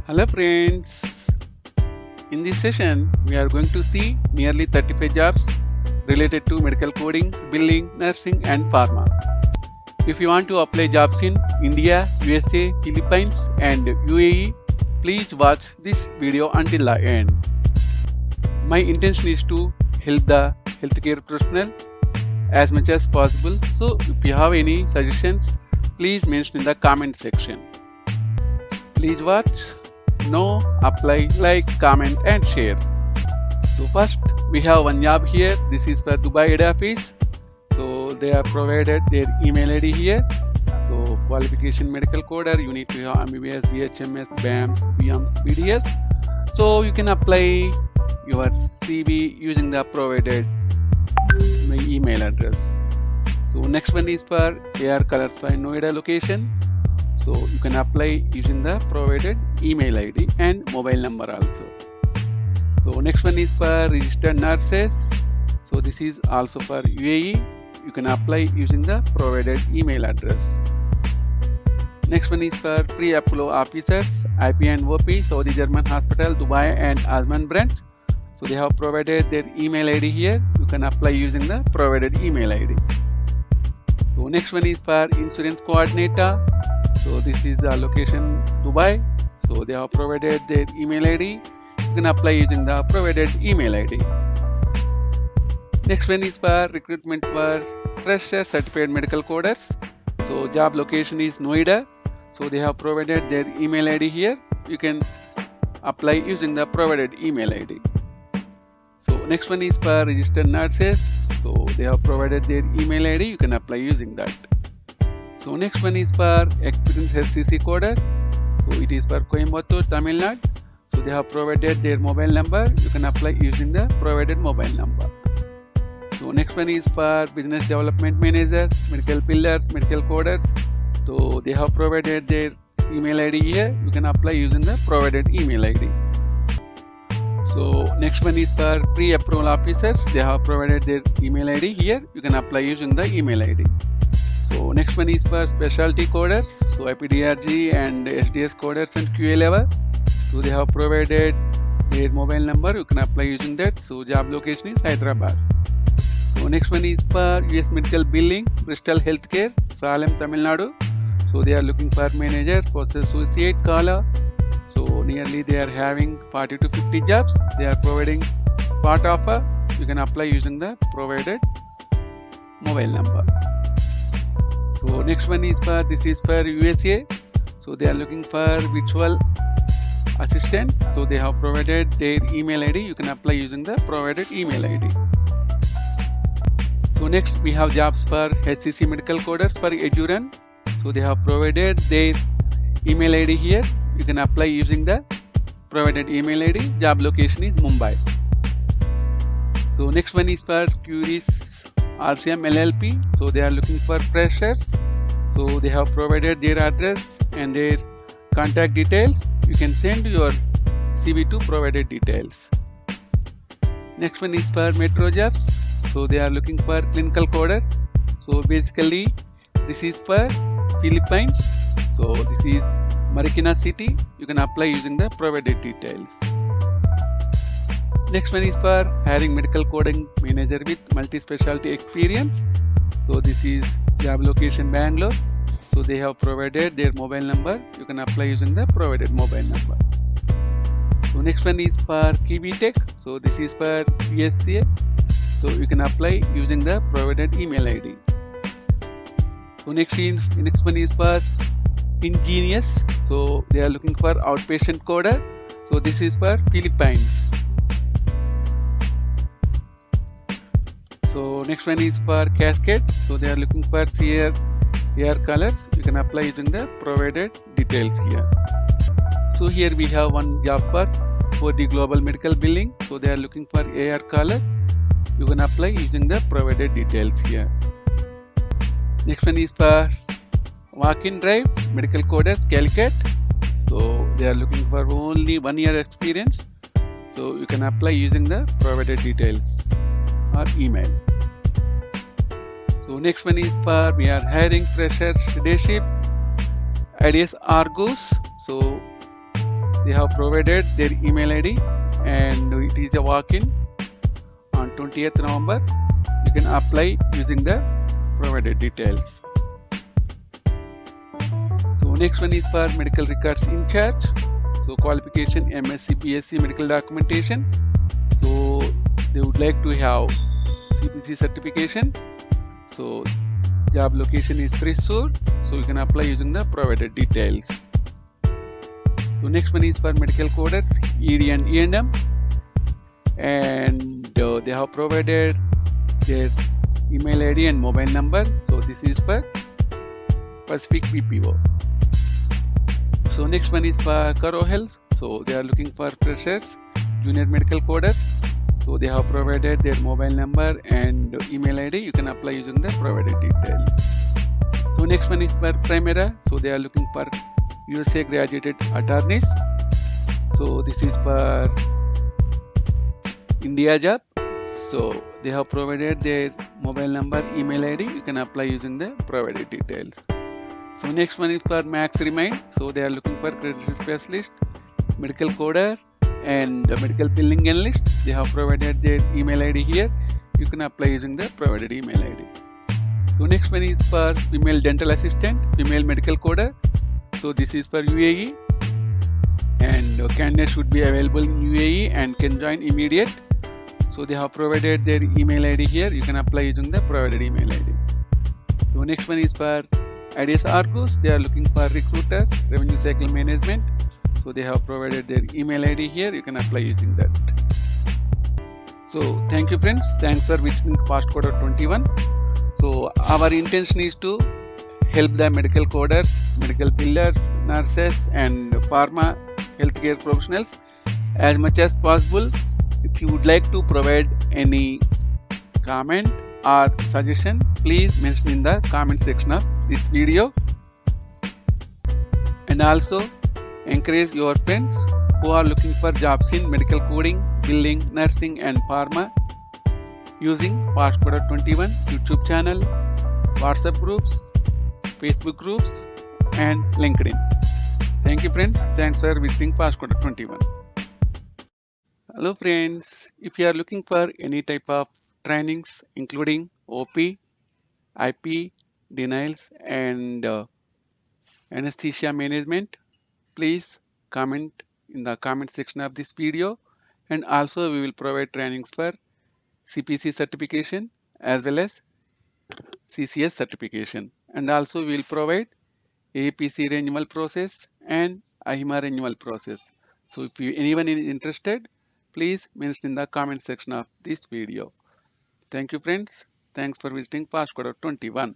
Hello friends, in this session we are going to see nearly 35 jobs related to medical coding, billing, nursing and pharma. If you want to apply jobs in India, USA, Philippines and UAE, please watch this video until the end. My intention is to help the healthcare professional as much as possible. So if you have any suggestions, please mention in the comment section. Please watch, know, apply, like, comment and share. So first we have one job here. This is for Dubai head office. So they have provided their email ID here. So qualification medical coder, you need to have MBBS, BHMS, BAMS, BMS, BDS. So you can apply your CV using the provided email address. So next one is for AR colors by Noida location. So you can apply using the provided email ID and mobile number also. So next one is for registered nurses. So this is also for UAE. You can apply using the provided email address. Next one is for pre-Apollo officers, IP and OP, Saudi German Hospital, Dubai and Azman branch. So they have provided their email ID here. You can apply using the provided email ID. So next one is for insurance coordinator. So this is the location Dubai. So they have provided their email ID. You can apply using the provided email ID. Next one is for recruitment for fresher certified medical coders. So job location is Noida. So they have provided their email ID here. You can apply using the provided email ID. So next one is for registered nurses. So they have provided their email ID. You can apply using that. So next one is for experienced HCC coder. So it is for Coimbatore, Tamil Nadu. So they have provided their mobile number. You can apply using the provided mobile number. So next one is for business development manager, medical pillars, medical coders. So they have provided their email ID here. You can apply using the provided email ID. So next one is for pre-approval officers. They have provided their email ID here. You can apply using the email ID. So next one is for specialty coders. So IPDRG and SDS coders and QA level. So they have provided their mobile number. You can apply using that. So job location is Hyderabad. So next one is for US Medical Billing, Bristol Healthcare, Salem, Tamil Nadu. So they are looking for manager, post associate, caller. So nearly they are having 40 to 50 jobs. They are providing part offer. You can apply using the provided mobile number. So next one is for, this is for USA. So they are looking for virtual assistant. So they have provided their email ID. You can apply using the provided email ID. So next we have jobs for HCC medical coders for Eduran. So they have provided their email ID here. You can apply using the provided email ID. Job location is Mumbai. So next one is for Curis RCM LLP. So they are looking for freshers. So they have provided their address and their contact details. You can send your CV to provided details. Next one is for Metro Jobs. So they are looking for clinical coders. So basically this is for Philippines. So this is Marikina City. You can apply using the provided details. Next one is for hiring medical coding manager with multi-specialty experience. So this is job location Bangalore. So they have provided their mobile number. You can apply using the provided mobile number. So next one is for Kiwi Tech. So this is for PSCA. So you can apply using the provided email ID. So next one is for Ingenious. So they are looking for outpatient coder. So this is for Philippines. So next one is for Cascade. So they are looking for CR AR colors. You can apply using the provided details here. So here we have one job for the global medical billing. So they are looking for AR color. You can apply using the provided details here. Next one is for walk-in drive medical coders Calicut. So they are looking for only 1 year experience. So you can apply using the provided details or email. So next one is for, we are hiring freshers day shift IDS Argus. So they have provided their email ID and it is a walk-in on 20th November. You can apply using the provided details. So next one is for medical records in charge. So qualification MSc BSc medical documentation. So they would like to have CPC certification. So job location is Thrissur. So you can apply using the provided details. So next one is for medical coders ED and E&M, and they have provided their email ID and mobile number. So this is for Pacific BPO. So next one is for Karo Health. So they are looking for freshers, junior medical coders. So they have provided their mobile number and email ID. You can apply using the provided details. So next one is for Primera. So they are looking for USA graduated attorneys. So this is for India job. So they have provided their mobile number, email ID. You can apply using the provided details. So next one is for Max Remind. So they are looking for credit specialist, medical coder, and medical billing analyst. They have provided their email ID here. You can apply using the provided email ID. So next one is for female dental assistant, female medical coder. So this is for UAE, and candidates should be available in UAE and can join immediate. So they have provided their email ID here. You can apply using the provided email ID. So next one is for IDS Argus. They are looking for recruiter, revenue cycle management. So they have provided their email ID here. You can apply using that. So thank you friends. Thanks for visiting Fastcoder 21. So our intention is to help the medical coders, medical billers, nurses, and pharma healthcare professionals as much as possible. If you would like to provide any comment or suggestion, please mention in the comment section of this video, and also encourage your friends who are looking for jobs in medical coding, billing, nursing, and pharma using Fastcoder 21 YouTube channel, WhatsApp groups, Facebook groups, and LinkedIn. Thank you friends. Thanks for visiting Fastcoder 21. Hello friends. If you are looking for any type of trainings including OP, IP, denials, and anesthesia management, please comment in the comment section of this video, and also we will provide trainings for CPC certification as well as CCS certification, and also we will provide APC renewal process and AHIMA renewal process. So if anyone is interested, please mention in the comment section of this video. Thank you friends. Thanks for visiting Fastcoder 21.